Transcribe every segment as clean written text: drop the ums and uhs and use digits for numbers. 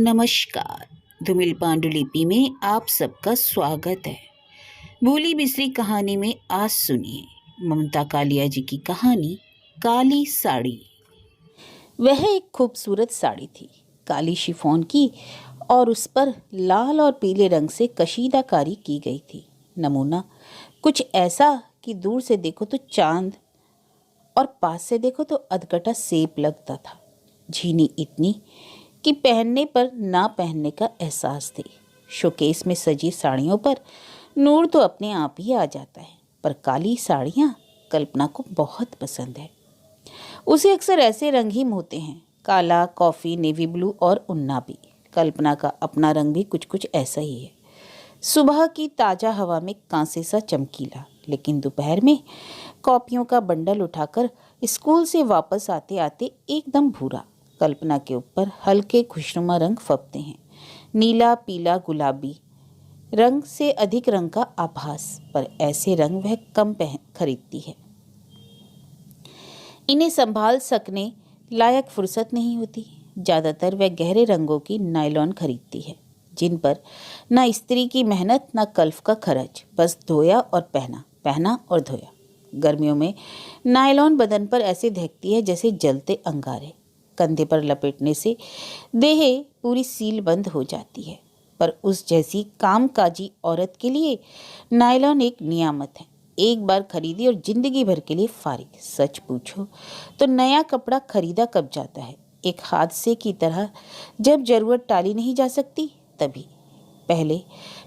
नमस्कार। धूमिल पांडुलिपि में आप सबका स्वागत है। भूली बिसरी कहानी में आज सुनिए ममता कालिया जी की कहानी काली साड़ी। वह एक खूबसूरत साड़ी थी, काली शिफॉन की, और उस पर लाल और पीले रंग से कशीदाकारी की गई थी। नमूना कुछ ऐसा कि दूर से देखो तो चांद और पास से देखो तो अधकटा सेब लगता था। झीनी इतनी कि पहनने पर ना पहनने का एहसास थी। शोकेस में सजी साड़ियों पर नूर तो अपने आप ही आ जाता है, पर काली साड़ियाँ कल्पना को बहुत पसंद है। उसे अक्सर ऐसे रंग ही मोहते हैं, काला, कॉफ़ी, नेवी ब्लू और उन्नाबी। कल्पना का अपना रंग भी कुछ कुछ ऐसा ही है। सुबह की ताज़ा हवा में कांसे सा चमकीला, लेकिन दोपहर में कॉपियों का बंडल उठाकर स्कूल से वापस आते आते एकदम भूरा। कल्पना के ऊपर हल्के खुशनुमा रंग फबते हैं, नीला, पीला, गुलाबी, रंग से अधिक रंग का आभास, पर ऐसे रंग वह कम खरीदती है। इन्हें संभाल सकने लायक फुर्सत नहीं होती। ज़्यादातर वह गहरे रंगों की नायलॉन खरीदती है, जिन पर ना स्त्री की मेहनत ना कल्फ का खर्च, बस धोया और पहना, पहना और धोया। गर्मियों में नायलॉन बदन पर ऐसे दहकती है जैसे जलते अंगारे। कंधे पर लपेटने से देह पूरी सील बंद हो जाती है, पर उस जैसी कामकाजी औरत के लिए नायलॉन एक नियामत है। एक बार खरीदी और जिंदगी भर के लिए फारिग। सच पूछो तो नया कपड़ा खरीदा कब जाता है, एक हादसे की तरह। जब जरूरत टाली नहीं जा सकती तभी। पहले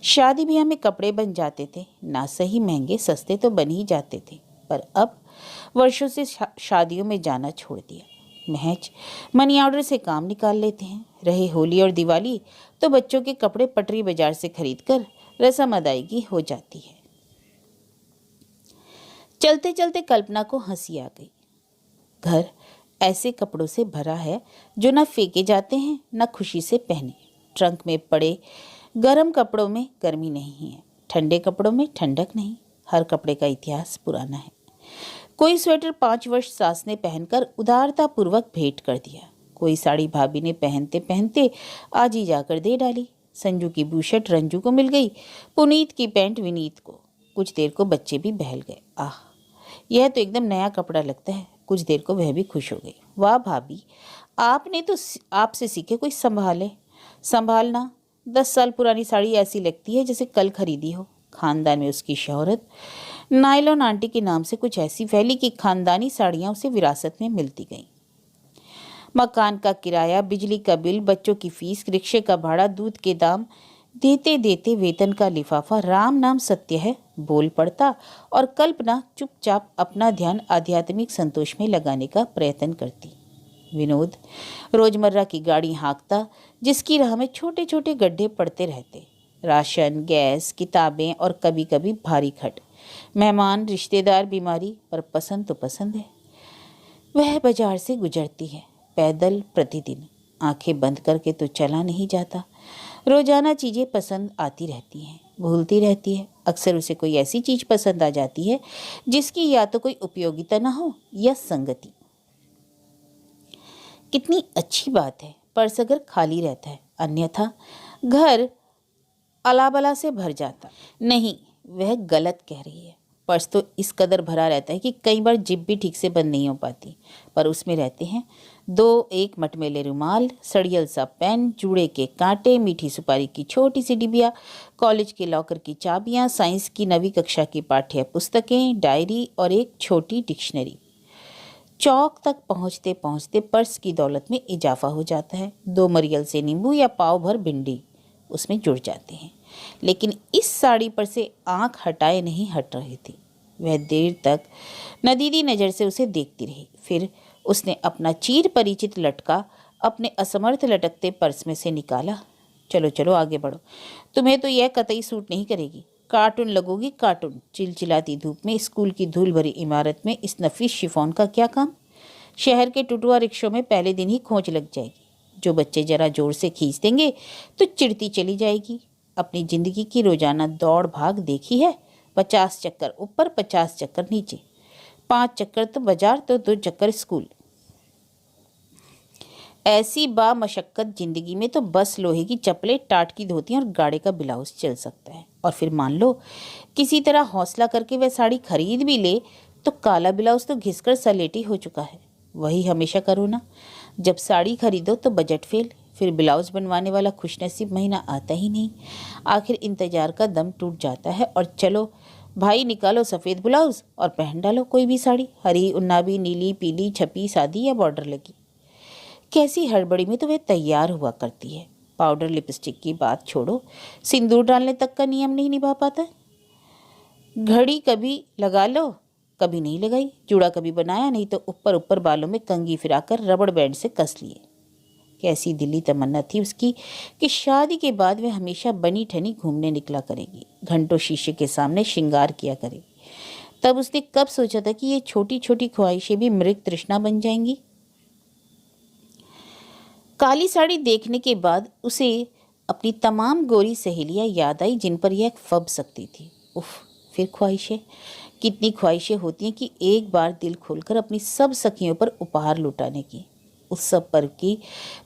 शादी ब्याह में कपड़े बन जाते थे, ना सही महंगे, सस्ते तो बन ही जाते थे, पर अब वर्षों से शादियों में जाना छोड़ दिया। महज मनी ऑर्डर से काम निकाल लेते हैं। रहे होली और दिवाली तो बच्चों के कपड़े पटरी बाजार से खरीदकर रस्म अदायगी हो जाती है। चलते चलते कल्पना को हंसी आ गई। घर ऐसे कपड़ों से भरा है जो न फेंके जाते हैं न खुशी से पहने। ट्रंक में पड़े गर्म कपड़ों में गर्मी नहीं है, ठंडे कपड़ों में ठंडक नहीं। हर कपड़े का इतिहास पुराना है। कोई स्वेटर 5 वर्ष सास ने पहनकर उदारता पूर्वक भेंट कर दिया। कोई साड़ी भाभी ने पहनते पहनते आज ही जाकर दे डाली। संजू की बूशर्ट रंजू को मिल गई, पुनीत की पैंट विनीत को। कुछ देर को बच्चे भी बहल गए। आह, यह तो एकदम नया कपड़ा लगता है। कुछ देर को वह भी खुश हो गई। वाह भाभी, आपने तो आपसे सीखे कोई संभालना। 10 साल पुरानी साड़ी ऐसी लगती है जैसे कल खरीदी हो। खानदान में उसकी शोहरत नायलॉन आंटी के नाम से कुछ ऐसी फैली कि खानदानी साड़ियां उसे विरासत में मिलती गईं। मकान का किराया, बिजली का बिल, बच्चों की फीस, रिक्शे का भाड़ा, दूध के दाम देते देते वेतन का लिफाफा राम नाम सत्य है बोल पड़ता, और कल्पना चुपचाप अपना ध्यान आध्यात्मिक संतोष में लगाने का प्रयत्न करती। विनोद रोजमर्रा की गाड़ी हाँकता, जिसकी राह में छोटे छोटे गड्ढे पड़ते रहते। राशन, गैस, किताबें और कभी कभी भारी खट। मेहमान, रिश्तेदार, बीमारी, पर पसंद तो पसंद है। वह बाजार से गुजरती है पैदल प्रतिदिन। आंखें बंद करके तो चला नहीं जाता। रोजाना चीज़ें पसंद आती रहती हैं, भूलती रहती है। अक्सर उसे कोई ऐसी चीज़ पसंद आ जाती है जिसकी या तो कोई उपयोगिता ना हो या संगति। कितनी अच्छी बात है, पर्स अगर खाली रहता है, अन्यथा घर अलाबला से भर जाता। नहीं, वह गलत कह रही है। पर्स तो इस कदर भरा रहता है कि कई बार जिप भी ठीक से बंद नहीं हो पाती, पर उसमें रहते हैं 1 मटमैले रुमाल, सड़ियल सा पेन, जूड़े के कांटे, मीठी सुपारी की छोटी सी डिबिया, कॉलेज के लॉकर की चाबियां, साइंस की 9वीं कक्षा की पाठ्य पुस्तकें, डायरी और एक छोटी डिक्शनरी। चौक तक पहुंचते पहुंचते पर्स की दौलत में इजाफा हो जाता है। 2 मरियल से नींबू या पाव भर भिंडी उसमें जुड़ जाते हैं। लेकिन इस साड़ी पर से आंख हटाए नहीं हट रही थी। वह देर तक नदीदी नज़र से उसे देखती रही। फिर उसने अपना चिर परिचित लटका अपने असमर्थ लटकते पर्स में से निकाला। चलो चलो आगे बढ़ो, तुम्हें तो यह कतई सूट नहीं करेगी। कार्टून लगोगी कार्टून। चिलचिलाती धूप में स्कूल की धूल भरी इमारत में इस नफीस शिफॉन का क्या काम। शहर के टुटुआ रिक्शों में पहले दिन ही खोज लग जाएगी। जो बच्चे जरा जोर से खींच देंगे तो चिढ़ती चली जाएगी। अपनी जिंदगी की रोजाना दौड़ भाग देखी है। 50 चक्कर ऊपर, 50 चक्कर नीचे, 5 चक्कर तो बाजार तो 2 चक्कर स्कूल। ऐसी बामशक्कत जिंदगी में तो बस लोहे की चप्पलें, टाट की धोतियां और गाढ़े का ब्लाउज चल सकता है। और फिर मान लो किसी तरह हौसला करके वह साड़ी खरीद भी ले तो काला ब्लाउज तो घिसकर सलेटी हो चुका है। वही हमेशा करो ना, जब साड़ी खरीदो तो बजट फेल, फिर ब्लाउज बनवाने वाला खुशनसीब महीना आता ही नहीं। आखिर इंतजार का दम टूट जाता है और चलो भाई निकालो सफ़ेद ब्लाउज और पहन डालो कोई भी साड़ी, हरी, उन्नाबी, नीली, पीली, छपी, सादी या बॉर्डर लगी। कैसी हड़बड़ी में तो वह तैयार हुआ करती है। पाउडर लिपस्टिक की बात छोड़ो, सिंदूर डालने तक का नियम नहीं निभा पाता। घड़ी कभी लगा लो, कभी नहीं लगाई। जूड़ा कभी बनाया नहीं तो ऊपर ऊपर बालों में कंघी फिराकर रबड़ बैंड से कस लिए। कैसी दिली तमन्ना थी उसकी कि शादी के बाद वह हमेशा बनी ठनी घूमने निकला करेगी, घंटों शीशे के सामने श्रृंगार किया करेगी। तब उसने कब सोचा था कि ये छोटी छोटी ख्वाहिशें भी मृग तृष्णा बन जाएंगी। काली साड़ी देखने के बाद उसे अपनी तमाम गोरी सहेलियां याद आई जिन पर यह फब सकती थी। उफ, फिर ख्वाहिशें। कितनी ख्वाहिशें होती हैं कि एक बार दिल खोलकर अपनी सब सखियों पर उपहार लुटाने की, उत्सव पर्व की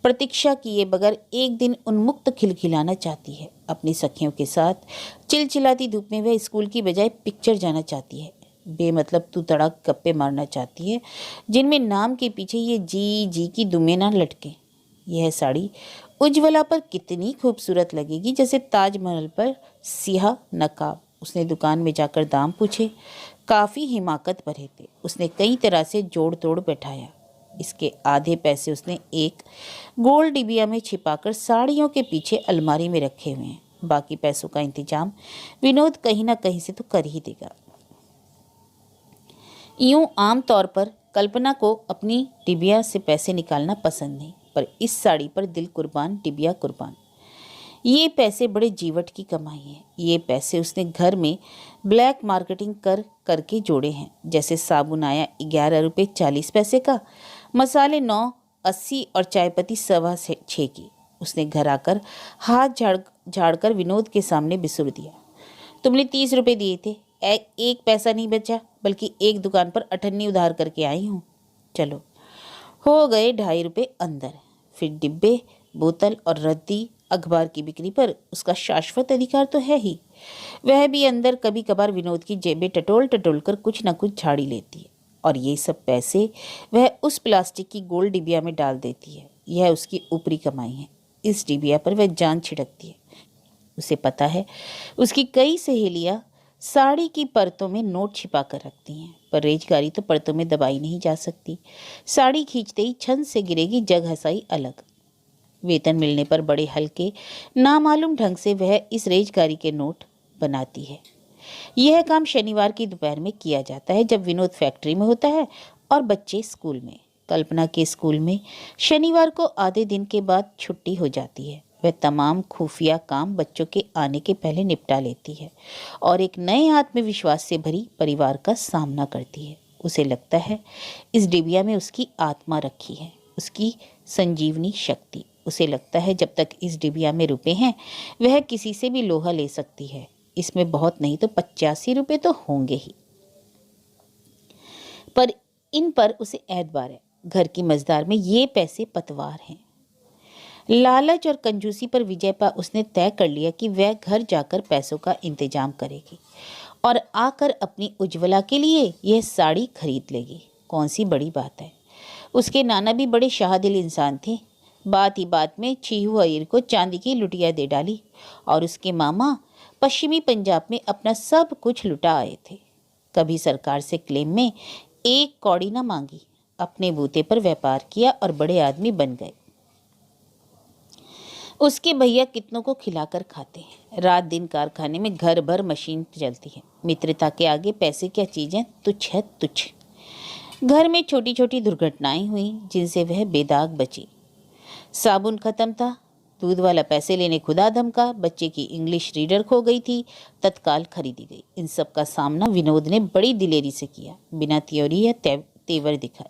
प्रतीक्षा किए बगैर एक दिन उन्मुक्त खिलखिलाना चाहती है। अपनी सखियों के साथ चिलचिलाती धूप में वह स्कूल की बजाय पिक्चर जाना चाहती है। बेमतलब तू तड़ाक गप्पे मारना चाहती है जिनमें नाम के पीछे ये जी जी की दुमे ना लटके। यह साड़ी उज्ज्वला पर कितनी खूबसूरत लगेगी, जैसे ताजमहल पर सिया नकाब। उसने दुकान में जाकर दाम पूछे, काफ़ी हिमाकत भरे थे। उसने कई तरह से जोड़ तोड़ बैठाया। इसके आधे पैसे उसने एक गोल डिबिया में छिपाकर साड़ियों के पीछे अलमारी में रखे हुए हैं। बाकी पैसों का इंतजाम विनोद कहीं ना कहीं से तो कर ही देगा। यूं आम तौर पर कल्पना को अपनी डिबिया से पैसे निकालना पसंद नहीं, पर इस साड़ी पर दिल कुर्बान, डिबिया कुर्बान। ये पैसे बड़े जीवट की कमाई है। ये पैसे उसने घर में ब्लैक मार्केटिंग करके जोड़े हैं। जैसे साबुन आया 11 रुपये 40 पैसे का, मसाले 9.80 और चायपत्ती 6.25 की। उसने घर आकर हाथ झाड़कर विनोद के सामने बिसुर दिया, तुमने 30 रुपये दिए थे, एक पैसा नहीं बचा, बल्कि एक दुकान पर अठन्नी उधार करके आई हूँ। चलो, हो गए 2.5 रुपये अंदर। फिर डिब्बे, बोतल और रद्दी अखबार की बिक्री पर उसका शाश्वत अधिकार तो है ही। वह भी अंदर कभी कभार विनोद की जेबें टटोल टटोल कर कुछ न कुछ झाड़ी लेती है, और ये सब पैसे वह उस प्लास्टिक की गोल डिबिया में डाल देती है। यह उसकी ऊपरी कमाई है। इस डिबिया पर वह जान छिड़कती है। उसे पता है उसकी कई सहेलियां साड़ी की परतों में नोट छिपा कर रखती हैं, पर रेजगारी तो परतों में दबाई नहीं जा सकती। साड़ी खींचते ही छन से गिरेगी, जग हसाई अलग। वेतन मिलने पर बड़े हल्के नामालूम ढंग से वह इस रेजगारी के नोट बनाती है। यह काम शनिवार की दोपहर में किया जाता है, जब विनोद फैक्ट्री में होता है और बच्चे स्कूल में। कल्पना के स्कूल में शनिवार को आधे दिन के बाद छुट्टी हो जाती है। वह तमाम खुफिया काम बच्चों के आने के पहले निपटा लेती है और एक नए आत्मविश्वास से भरी परिवार का सामना करती है। उसे लगता है इस डिबिया में उसकी आत्मा रखी है, उसकी संजीवनी शक्ति। उसे लगता है जब तक इस डिबिया में रुपए हैं वह किसी से भी लोहा ले सकती है। इसमें बहुत नहीं तो 85 रुपये तो होंगे ही, पर इन पर उसे एतबार है। घर की मजदार में ये पैसे पतवार हैं। लालच और कंजूसी पर विजय पा उसने तय कर लिया कि वह घर जाकर पैसों का इंतजाम करेगी और आकर अपनी उज्ज्वला के लिए यह साड़ी खरीद लेगी। कौन सी बड़ी बात है। उसके नाना भी बड़े शाहदिल इंसान थे। बात ही बात में चीहू अय्यर को चांदी की लुटिया दे डाली और उसके मामा पश्चिमी पंजाब में अपना सब कुछ लुटा आए थे। कभी सरकार से क्लेम में एक कौड़ी न मांगी, अपने बूते पर व्यापार किया और बड़े आदमी बन गए। उसके भैया कितनों को खिलाकर खाते हैं। रात दिन कारखाने में घर भर मशीन चलती है। मित्रता के आगे पैसे क्या चीज़ें, तुच्छ है तुच्छ। घर में छोटी छोटी दुर्घटनाएं हुई जिनसे वह बेदाग बची। साबुन खत्म था, दूध वाला पैसे लेने खुदा धमका, बच्चे की इंग्लिश रीडर खो गई थी, तत्काल खरीदी गई। इन सब का सामना विनोद ने बड़ी दिलेरी से किया, बिना त्योरी या तेवर दिखाए।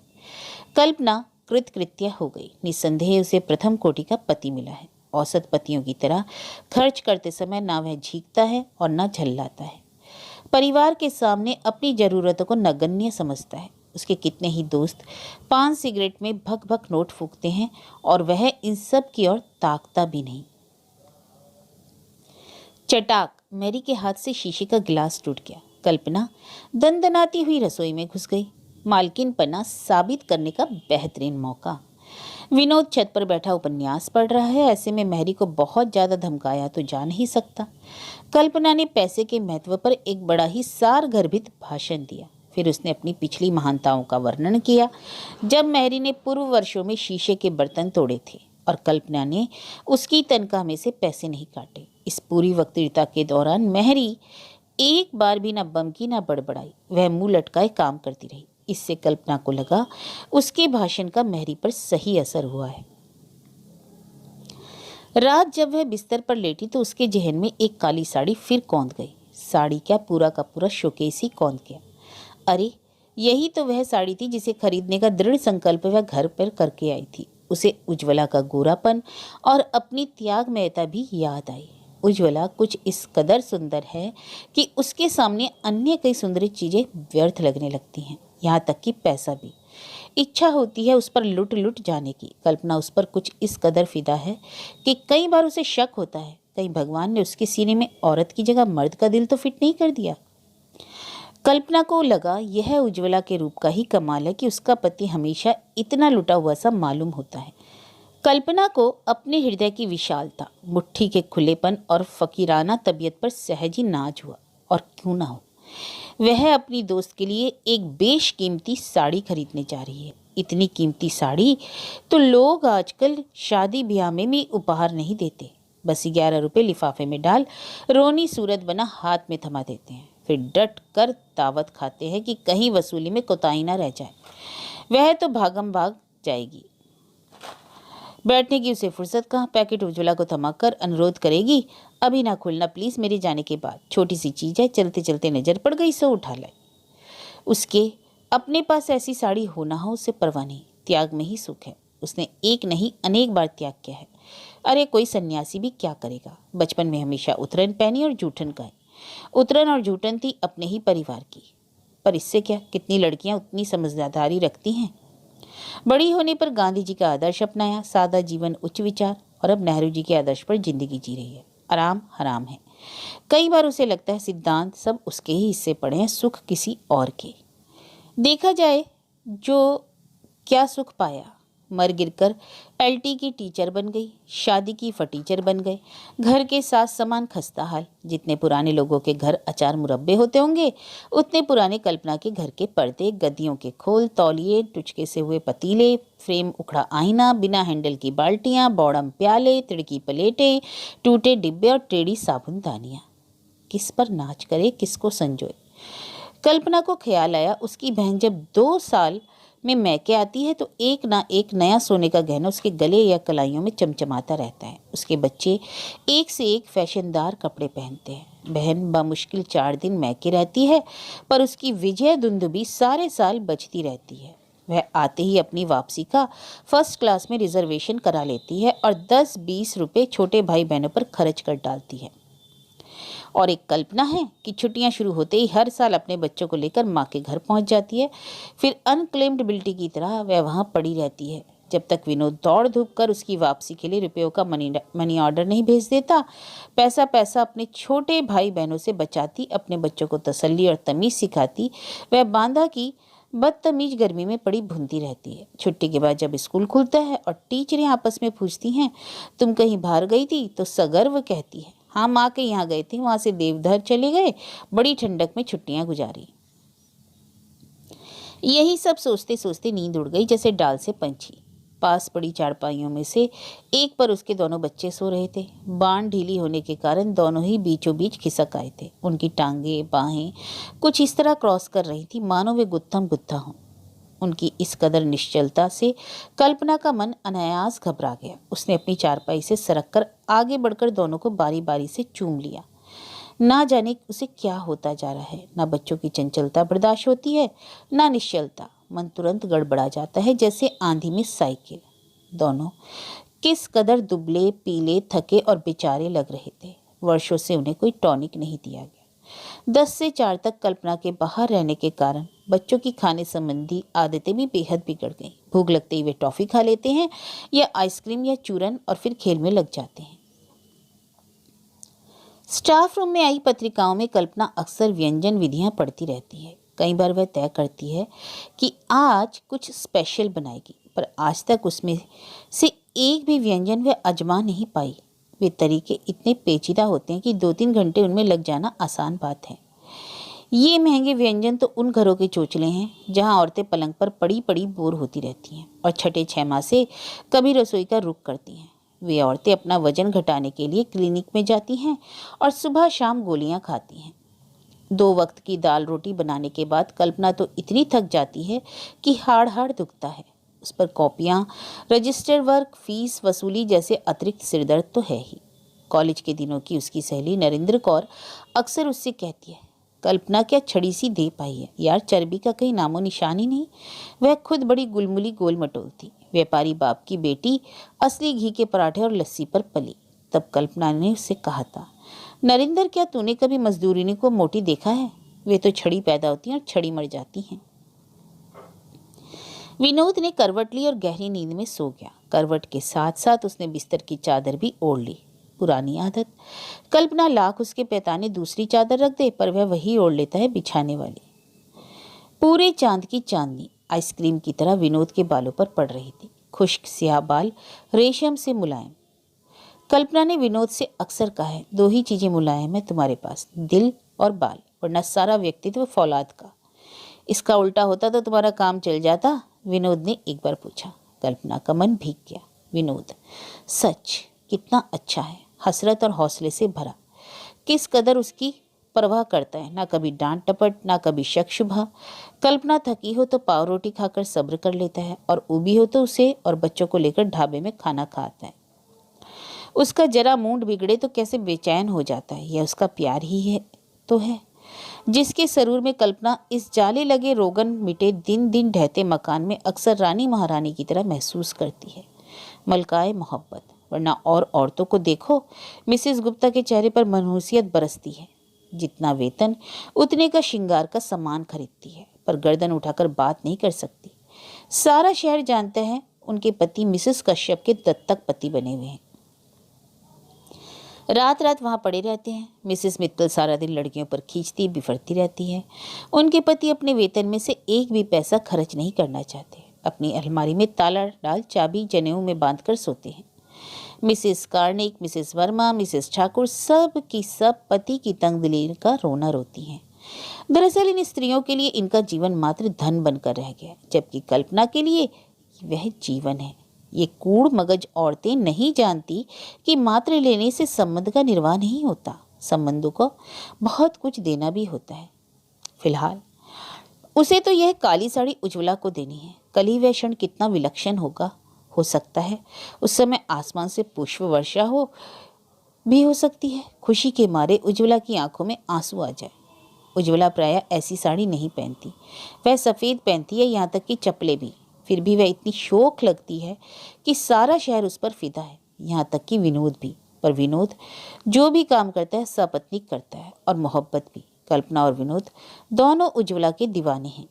कल्पना कृतकृत्य हो गई। निस्संदेह उसे प्रथम कोटि का पति मिला है। औसत पतियों की तरह खर्च करते समय ना वह झीकता है और ना झल्लाता है। परिवार के सामने अपनी जरूरतों को नगण्य समझता है। उसके कितने ही दोस्त पान सिगरेट में भक भक नोट फूंकते हैं और वह इन सब की ओर ताकता भी नहीं। चटाक, मैरी के हाथ से शीशे का गिलास टूट गया। कल्पना दनदनाती हुई रसोई में घुस गई। मालकिन पना साबित करने का बेहतरीन मौका। विनोद छत पर बैठा उपन्यास पढ़ रहा है। ऐसे में मैरी को बहुत ज्यादा धमकाया तो जा नहीं सकता। कल्पना ने पैसे के महत्व पर एक बड़ा ही सारगर्भित भाषण दिया। फिर उसने अपनी पिछली महानताओं का वर्णन किया, जब मैरी ने पूर्व वर्षों में शीशे के बर्तन तोड़े थे और कल्पना ने उसकी तनख्वाह में से पैसे नहीं काटे। इस पूरी वक्तृता के दौरान मैरी एक बार भी न बमकी न बड़बड़ाई। वह मुंह लटकाए काम करती रही। इससे कल्पना को लगा उसके भाषण का मैरी पर सही असर हुआ है। रात जब वह बिस्तर पर लेटी तो उसके जहन में एक काली साड़ी फिर कौंध गई। साड़ी क्या, पूरा का पूरा शोकेस ही कौंध गया। अरे, यही तो वह साड़ी थी जिसे खरीदने का दृढ़ संकल्प वह घर पर करके आई थी। उसे उज्ज्वला का गोरापन और अपनी त्यागमयता भी याद आई। उज्ज्वला कुछ इस कदर सुंदर है कि उसके सामने अन्य कई सुंदर चीजें व्यर्थ लगने लगती हैं, यहाँ तक कि पैसा भी। इच्छा होती है उस पर लुट लुट जाने की। कल्पना उस पर कुछ इस कदर फिदा है कि कई बार उसे शक होता है कहीं भगवान ने उसके सीने में औरत की जगह मर्द का दिल तो फिट नहीं कर दिया। कल्पना को लगा यह उज्ज्वला के रूप का ही कमाल है कि उसका पति हमेशा इतना लुटा हुआ सा मालूम होता है। कल्पना को अपने हृदय की विशालता, मुट्ठी के खुलेपन और फकीराना तबीयत पर सहज ही नाज हुआ। और क्यों ना हो, वह अपनी दोस्त के लिए एक बेशकीमती साड़ी खरीदने जा रही है। इतनी कीमती साड़ी तो लोग आजकल शादी ब्याह में भी उपहार नहीं देते। बस 11 रुपए लिफाफे में डाल रोनी सूरत बना हाथ में थमा देते हैं, फिर डट कर दावत खाते हैं कि कहीं वसूली में कोताही ना रह जाए। वह तो भागम भाग जाएगी। बैठने की उसे फुर्सत कहाँ। पैकेट उज्ज्वला को थमाकर अनुरोध करेगी, अभी ना खोलना प्लीज, मेरे जाने के बाद। छोटी सी चीज है, चलते चलते नजर पड़ गई सो उठा लाए। उसके अपने पास ऐसी साड़ी हो ना हो उसे परवाह नहीं, त्याग में ही सुख है। उसने एक नहीं अनेक बार त्याग किया है। अरे कोई सन्यासी भी क्या करेगा। बचपन में हमेशा उतरन पहनी और जूठन गाई। उतरन और जूठन थी अपने ही परिवार की, पर इससे क्या, कितनी लड़कियां उतनी समझदारी रखती हैं। बड़ी होने पर गांधी जी का आदर्श अपनाया, सादा जीवन उच्च विचार, और अब नेहरू जी के आदर्श पर जिंदगी जी रही है। आराम हराम है। कई बार उसे लगता है सिद्धांत सब उसके ही हिस्से पड़े हैं, सुख किसी और के। देखा जाए जो क्या सुख पाया। मर गिरकर एलटी की टीचर बन गई, शादी की फटीचर बन गए, घर के सास समान खस्ता हाल। जितने पुराने लोगों के घर अचार मुरब्बे होते होंगे, उतने पुराने कल्पना के घर के पर्दे, गद्दियों के खोल, तौलिए, टुचके से हुए पतीले, फ्रेम उखड़ा आईना, बिना हैंडल की बाल्टियां, बौड़म प्याले, तिड़की प्लेटें, टूटे डिब्बे और टेढ़ी साबुनदानियां। किस पर नाच करे, किसको संजोए। कल्पना को ख्याल आया, उसकी बहन जब 2 साल में मैके आती है तो एक ना एक नया सोने का गहना उसके गले या कलाइयों में चमचमाता रहता है। उसके बच्चे एक से एक फैशनदार कपड़े पहनते हैं। बहन बामुश्किल 4 दिन मैके रहती है, पर उसकी विजय दुंदुबी सारे साल बजती रहती है। वह आते ही अपनी वापसी का फर्स्ट क्लास में रिजर्वेशन करा लेती है और 10-20 रुपए छोटे भाई बहनों पर खर्च कर डालती है। और एक कल्पना है कि छुट्टियां शुरू होते ही हर साल अपने बच्चों को लेकर माँ के घर पहुंच जाती है। फिर अनक्लेम्ड बिल्टी की तरह वह वहां पड़ी रहती है जब तक विनोद दौड़ धूप कर उसकी वापसी के लिए रुपयों का मनी ऑर्डर नहीं भेज देता। पैसा पैसा अपने छोटे भाई बहनों से बचाती, अपने बच्चों को तसल्ली और तमीज सिखाती। वह बांदा की बदतमीज गर्मी में पड़ी भूनती रहती है। छुट्टी के बाद जब स्कूल खुलता है और टीचरें आपस में पूछती हैं, तुम कहीं बाहर गई थी, तो सगर्व कहती है, हाँ माँ के यहाँ गए थे, वहां से देवधर चले गए, बड़ी ठंडक में छुट्टियां गुजारी। यही सब सोचते सोचते नींद उड़ गई जैसे डाल से पंछी। पास पड़ी चारपाइयों में से एक पर उसके दोनों बच्चे सो रहे थे। बांध ढीली होने के कारण दोनों ही बीचों बीच खिसक आए थे। उनकी टांगे बाहें कुछ इस तरह क्रॉस कर रही थी मानो वे गुत्थम गुत्था हों। उनकी इस कदर निश्चलता से कल्पना का मन अनायास घबरा गया। उसने अपनी चारपाई से सरक कर आगे बढ़कर दोनों को बारी बारी से चूम लिया। ना जाने उसे क्या होता जा रहा है। ना बच्चों की चंचलता बर्दाश्त होती है, ना निश्चलता। मन तुरंत गड़बड़ा जाता है जैसे आंधी में साइकिल। दोनों किस कदर दुबले पीले थके और बेचारे लग रहे थे। वर्षों से उन्हें कोई टॉनिक नहीं दिया गया। 10 से 4 तक कल्पना के बाहर रहने के कारण बच्चों की खाने संबंधी आदतें भी बेहद बिगड़ गईं। भूख लगते ही वे टॉफ़ी खा लेते हैं या आइसक्रीम या चूरन और फिर खेल में लग जाते हैं। स्टाफ रूम में आई पत्रिकाओं में कल्पना अक्सर व्यंजन विधियां पढ़ती रहती है। कई बार वह तय करती है कि आज कुछ स्पेशल बनाएगी, पर आज तक उसमें से एक भी व्यंजन वह आजमा नहीं पाई। वे तरीके इतने पेचीदा होते हैं कि 2-3 घंटे उनमें लग जाना आसान बात है। ये महंगे व्यंजन तो उन घरों के चोचले हैं जहां औरतें पलंग पर पड़ी पड़ी बोर होती रहती हैं और छठे 6 माह से कभी रसोई का रुख करती हैं। वे औरतें अपना वजन घटाने के लिए क्लिनिक में जाती हैं और सुबह शाम गोलियां खाती हैं। 2 वक्त की दाल रोटी बनाने के बाद कल्पना तो इतनी थक जाती है कि हाड़ हाड़ दुखता है। उस पर कॉपियां, रजिस्टर वर्क, फीस वसूली जैसे अतिरिक्त सिरदर्द तो है ही। कॉलेज के दिनों की उसकी सहेली नरेंद्र कौर अक्सर उससे कहती है, कल्पना क्या छड़ी सी दे पाई है यार, चर्बी का कहीं नामो निशान ही नहीं। वह खुद बड़ी गुलमुली गोल मटोल थी, व्यापारी बाप की बेटी, असली घी के पराठे और लस्सी पर पली। तब कल्पना ने उससे कहा था, नरेंद्र क्या तूने कभी मजदूरिनी को मोटी देखा है? वे तो छड़ी पैदा होती हैं और छड़ी मर जाती हैं। विनोद ने करवट ली और गहरी नींद में सो गया। करवट के साथ साथ उसने बिस्तर की चादर भी ओढ़ ली। पुरानी आदत। कल्पना लाख उसके पैताने दूसरी चादर रख दे, पर वह वही ओढ़ लेता है बिछाने वाली। पूरे चांद की चांदनी आइसक्रीम की तरह विनोद के बालों पर पड़ रही थी। खुश्क स्याह बाल, रेशम से मुलायम। कल्पना ने विनोद से अक्सर कहा है, 2 ही चीजें मुलायम है तुम्हारे पास, दिल और बाल, वरना सारा व्यक्तित्व फौलाद का। इसका उल्टा होता तो तुम्हारा काम चल जाता? विनोद ने एक बार पूछा। कल्पना का मन भीग गया। विनोद सच कितना अच्छा है, हसरत और हौसले से भरा। किस कदर उसकी परवाह करता है, ना कभी डांट टपट, ना कभी शक शुबा। कल्पना थकी हो तो पाव रोटी खाकर सब्र कर लेता है और ऊबी हो तो उसे और बच्चों को लेकर ढाबे में खाना खाता है। उसका जरा मूड बिगड़े तो कैसे बेचैन हो जाता है। यह उसका प्यार ही है तो है, जिसके सरूर में कल्पना इस जाले लगे रोगन मिटे दिन दिन ढहते मकान में अक्सर रानी महारानी की तरह महसूस करती है। मलकाए मोहब्बत। वरना और औरतों को देखो, मिसेस गुप्ता के चेहरे पर मनहूसियत बरसती है। जितना वेतन उतने का श्रृंगार का सामान खरीदती है, पर गर्दन उठाकर बात नहीं कर सकती। सारा शहर जानता है उनके पति मिसेस कश्यप के दत्तक पति बने हुए हैं। रात रात वहाँ पड़े रहते हैं। मिसेस मित्तल सारा दिन लड़कियों पर खींचती बिफरती रहती है। उनके पति अपने वेतन में से एक भी पैसा खर्च नहीं करना चाहते। अपनी अलमारी में ताला डाल चाबी जनेऊ में बांधकर सोते हैं। Mrs Karnik, Mrs Verma, Mrs Thakur सब की सब पति की तंगदिली का रोना रोती हैं। दरअसल इन स्त्रियों के लिए इनका जीवन मात्र धन बनकर रह गया, जबकि कल्पना के लिए वह जीवन है। ये कूड़ मगज औरतें नहीं जानती कि मात्र लेने से संबंध का निर्वाह नहीं होता, संबंधों को बहुत कुछ देना भी होता है। फिलहाल उसे तो यह काली साड़ी उज्ज्वला को देनी है। कल ही वह क्षण कितना विलक्षण होगा। हो सकता है उस समय आसमान से पुष्प वर्षा हो सकती है। खुशी के मारे उज्ज्वला की आंखों में आंसू आ जाए। उज्ज्वला प्रायः ऐसी साड़ी नहीं पहनती, वह सफ़ेद पहनती है, यहाँ तक कि चप्पलें भी। फिर भी वह इतनी शोक लगती है कि सारा शहर उस पर फिदा है, यहाँ तक कि विनोद भी। पर विनोद जो भी काम करता है सपत्नीक करता है, और मोहब्बत भी। कल्पना और विनोद दोनों उज्ज्वला के दीवाने हैं।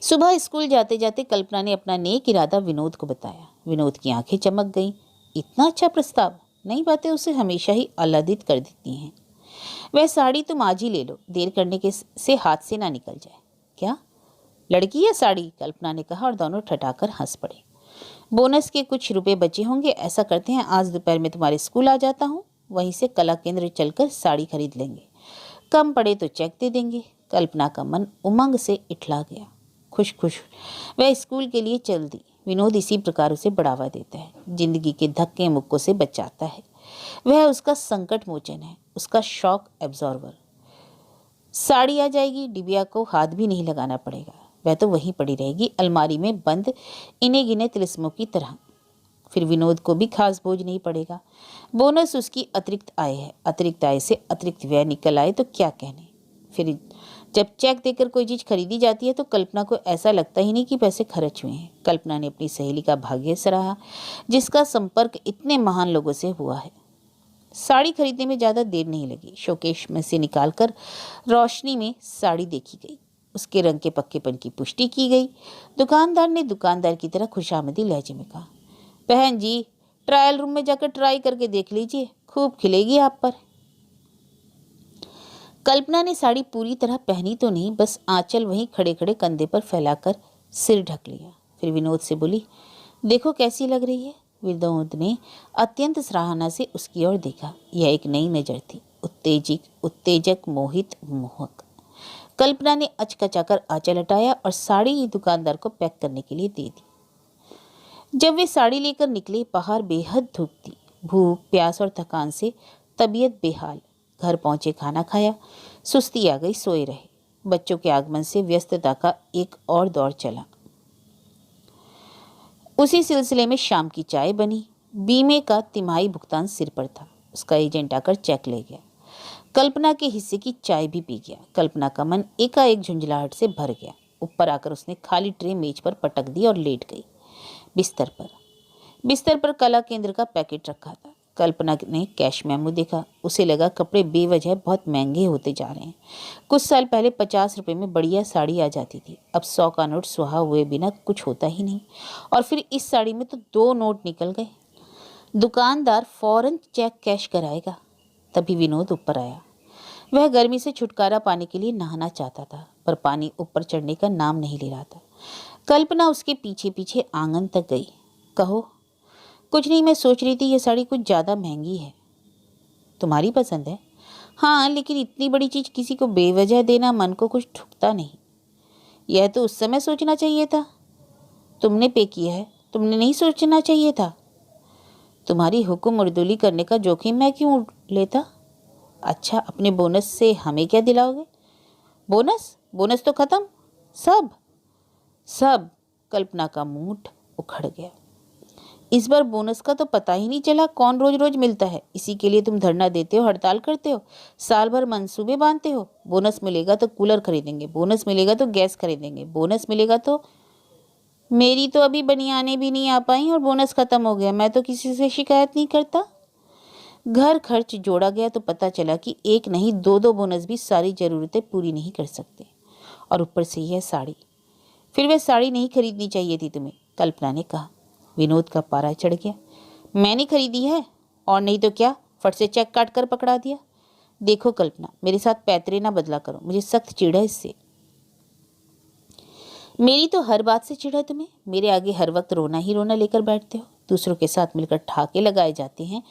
सुबह स्कूल जाते जाते कल्पना ने अपना नेक इरादा विनोद को बताया। विनोद की आंखें चमक गईं। इतना अच्छा प्रस्ताव! नई बातें उसे हमेशा ही आह्लादित कर देती हैं। वह साड़ी तुम आज ही ले लो, देर करने के से हाथ से ना निकल जाए। क्या लड़की या साड़ी? कल्पना ने कहा और दोनों ठठाकर हंस पड़े। बोनस के कुछ रुपए बचे होंगे। ऐसा करते हैं, आज दोपहर में तुम्हारे स्कूल आ जाता हूँ, वहीं से कला केंद्र चलकर साड़ी खरीद लेंगे। कम पड़े तो चेक दे देंगे। कल्पना का मन उमंग से इठला गया। खुश खुश वह स्कूल के लिए चल दी। विनोद इसी प्रकार उसे बढ़ावा देता है, जिंदगी के धक्के मुक्कों से बचाता है। वह उसका संकट मोचन है, उसका शॉक एब्जॉर्बर। साड़ी आ जाएगी, डिबिया को हाथ भी नहीं लगाना पड़ेगा। वह तो वहीं पड़ी रहेगी, अलमारी में बंद इने गिने तिलिस्मों की तरह। फिर विनोद को भी खास बोझ नहीं पड़ेगा। बोनस उसकी अतिरिक्त आय है। अतिरिक्त आय से अतिरिक्त व्यय निकल आए तो क्या कहने। फिर जब चेक देकर कोई चीज़ खरीदी जाती है तो कल्पना को ऐसा लगता ही नहीं कि पैसे खर्च हुए हैं। कल्पना ने अपनी सहेली का भाग्य सराहा, जिसका संपर्क इतने महान लोगों से हुआ है। साड़ी खरीदने में ज़्यादा देर नहीं लगी। शोकेश में से निकालकर रोशनी में साड़ी देखी गई। उसके रंग के पक्केपन की पुष्टि की गई। दुकानदार ने दुकानदार की तरह खुशामदी लहजे में कहा, बहन जी, ट्रायल रूम में जाकर ट्राई करके देख लीजिए, खूब खिलेगी आप पर। कल्पना ने साड़ी पूरी तरह पहनी तो नहीं, बस आंचल वहीं खड़े खड़े कंधे पर फैलाकर सिर ढक लिया। फिर विनोद से बोली, देखो कैसी लग रही है। विनोद ने अत्यंत सराहना से उसकी ओर देखा। यह एक नई नजर थी, उत्तेजक, मोहित, मोहक। कल्पना ने अचकचाकर आंचल हटाया और साड़ी दुकानदार को पैक करने के लिए दे दी। जब वे साड़ी लेकर निकले, बाहर बेहद धूप थी। भूख, प्यास और थकान से तबीयत बेहाल। घर पहुंचे, खाना खाया, सुस्ती आ गई, सोए रहे। बच्चों के आगमन से व्यस्तता का एक और दौर चला। उसी सिलसिले में शाम की चाय बनी। बीमे का तिमाही भुगतान सिर पर था। उसका एजेंट आकर चेक ले गया। कल्पना के हिस्से की चाय भी पी गया। कल्पना का मन एकाएक झुंझलाहट से भर गया। ऊपर आकर उसने खाली ट्रे मेज पर पटक दी और लेट गई। बिस्तर पर कला केंद्र का पैकेट रखा था। कल्पना ने कैश मेमो देखा। उसे लगा कपड़े बेवजह बहुत महंगे होते जा रहे हैं। कुछ साल पहले 50 रुपए में बढ़िया साड़ी आ जाती थी। अब 100 का नोट सुहा हुए बिना कुछ होता ही नहीं। और फिर इस साड़ी में तो 2 नोट निकल गए। दुकानदार फौरन चेक कैश कराएगा। तभी विनोद ऊपर आया। वह गर्मी से छुटकारा पाने के लिए नहाना चाहता था, पर पानी ऊपर चढ़ने का नाम नहीं ले रहा था। कल्पना उसके पीछे पीछे आंगन तक गई। कहो। कुछ नहीं, मैं सोच रही थी ये साड़ी कुछ ज़्यादा महंगी है। तुम्हारी पसंद है? हाँ, लेकिन इतनी बड़ी चीज़ किसी को बेवजह देना मन को कुछ ठुकता नहीं। यह तो उस समय सोचना चाहिए था। तुमने पे किया है, तुमने नहीं सोचना चाहिए था। तुम्हारी हुक्म उर्दुली करने का जोखिम मैं क्यों लेता? अच्छा, अपने बोनस से हमें क्या दिलाओगे? बोनस तो खत्म। सब। कल्पना का मूड उखड़ गया। इस बार बोनस का तो पता ही नहीं चला कौन रोज रोज मिलता है। इसी के लिए तुम धरना देते हो, हड़ताल करते हो, साल भर मंसूबे बांधते हो। बोनस मिलेगा तो कूलर खरीदेंगे, बोनस मिलेगा तो गैस खरीदेंगे, बोनस मिलेगा तो। मेरी तो अभी बनियानें भी नहीं आ पाई और बोनस खत्म हो गया। मैं तो किसी से शिकायत नहीं करता। घर खर्च जोड़ा गया तो पता चला कि एक नहीं 2 बोनस भी सारी जरूरतें पूरी नहीं कर सकते। और ऊपर से यह साड़ी। फिर वह साड़ी नहीं खरीदनी चाहिए थी तुम्हें, कल्पना ने कहा। विनोद का पारा चढ़ गया। मैंने खरीदी है, और नहीं तो क्या, फट से चेक काट कर पकड़ा दिया। देखो कल्पना, मेरे साथ पैतरे ना बदला करो, मुझे सख्त चिढ़ है इससे। मेरी तो हर बात से चिढ़ है तुम्हें। मेरे आगे हर वक्त रोना ही रोना लेकर बैठते हो। दूसरों के साथ मिलकर ठाके लगाए जाते हैं,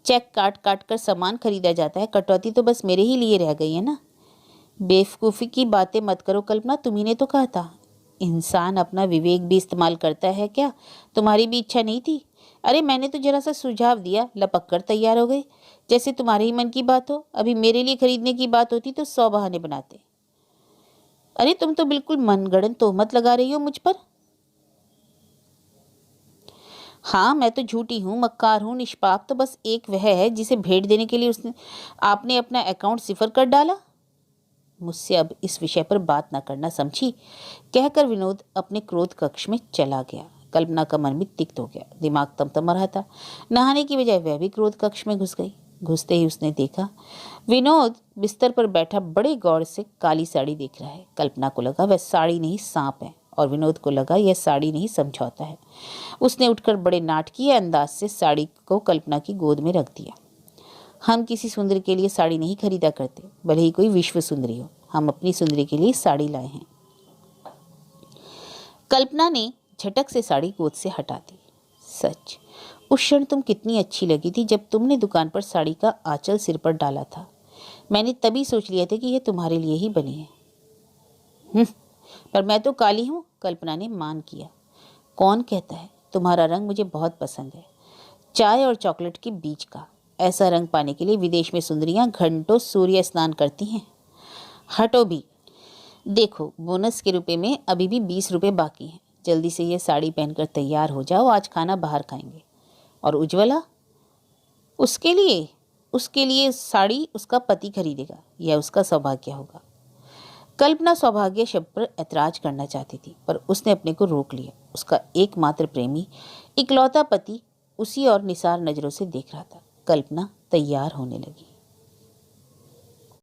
चेक काट काट कर सामान खरीदा जाता है। कटौती तो बस मेरे ही लिए रह गई है ना। बेवकूफ़ी की बातें मत करो कल्पना, तुम्ही ने तो कहा था इंसान अपना विवेक भी इस्तेमाल करता है। क्या तुम्हारी भी इच्छा नहीं थी? अरे मैंने तो जरा सा सुझाव दिया, लपक कर तैयार हो गए, जैसे तुम्हारे ही मन की बात हो। अभी मेरे लिए खरीदने की बात होती तो 100 बहाने बनाते। अरे तुम तो बिल्कुल मनगढ़ंत तोहमत लगा रही हो मुझ पर। हाँ, मैं तो झूठी हूँ, मक्कार हूँ, निष्पाप तो बस एक वह है जिसे भेंट देने के लिए आपने अपना अकाउंट सिफर कर डाला। मुझसे अब इस विषय पर बात न करना, समझी? कहकर विनोद अपने क्रोध कक्ष में चला गया। कल्पना का मन भी तिक्त हो गया, दिमाग तमतमा रहा था। नहाने की बजाय वह भी क्रोध कक्ष में घुस गई। घुसते ही उसने देखा विनोद बिस्तर पर बैठा बड़े गौर से काली साड़ी देख रहा है। कल्पना को लगा वह साड़ी नहीं सांप है, और विनोद को लगा यह साड़ी नहीं समझौता है। उसने उठकर बड़े नाटकीय अंदाज से साड़ी को कल्पना की गोद में रख दिया। हम किसी सुंदरी के लिए साड़ी नहीं खरीदा करते, भले ही कोई विश्व सुंदरी हो। हम अपनी सुंदरी के लिए साड़ी लाए हैं। कल्पना ने झटक से साड़ी गोद से हटा दी। सच, उस क्षण तुम कितनी अच्छी लगी थी जब तुमने दुकान पर साड़ी का आंचल सिर पर डाला था। मैंने तभी सोच लिया था कि यह तुम्हारे लिए ही बनी है। पर मैं तो काली हूँ, कल्पना ने मान किया। कौन कहता है? तुम्हारा रंग मुझे बहुत पसंद है, चाय और चॉकलेट के बीच का। ऐसा रंग पाने के लिए विदेश में सुंदरियां घंटों सूर्य स्नान करती हैं। हटो भी। देखो, बोनस के रुपए में अभी भी 20 रुपए बाकी हैं। जल्दी से ये साड़ी पहनकर तैयार हो जाओ, आज खाना बाहर खाएंगे। और उज्ज्वला? उसके लिए साड़ी उसका पति खरीदेगा, यह उसका सौभाग्य होगा। कल्पना सौभाग्य शब्द पर ऐतराज करना चाहती थी, पर उसने अपने को रोक लिया। उसका एकमात्र प्रेमी, इकलौता पति उसी और निसार नजरों से देख रहा था। कल्पना तैयार होने लगी।